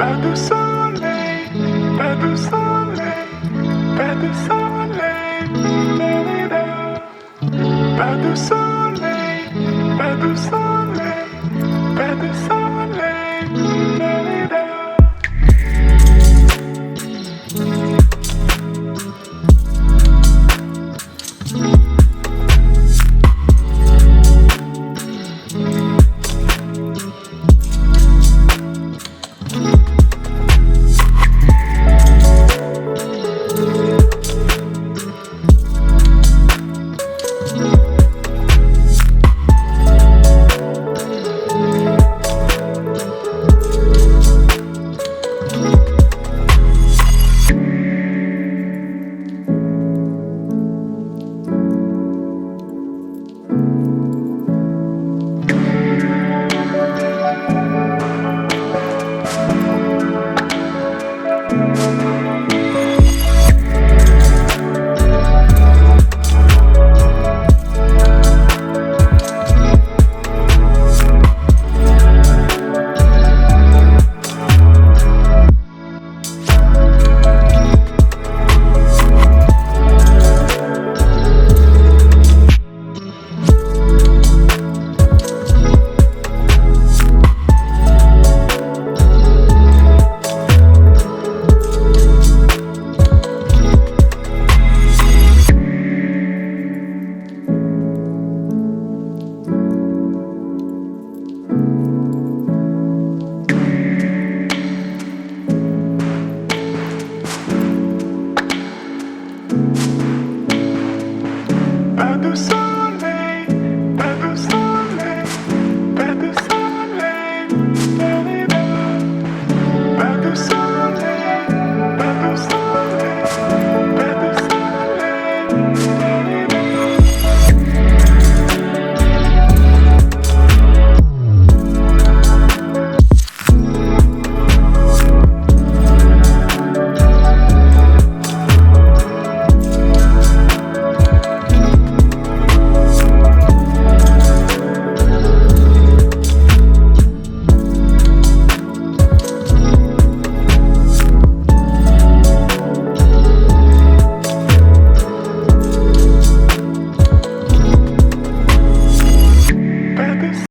Pas de soleil, pas de soleil, pas de soleil, da-da-da. Pas de soleil, pas de soleil, pas de soleil, da-da-da. Pas de soleil, pas de soleil, pas de soleil, da-da-da. Pas de soleil.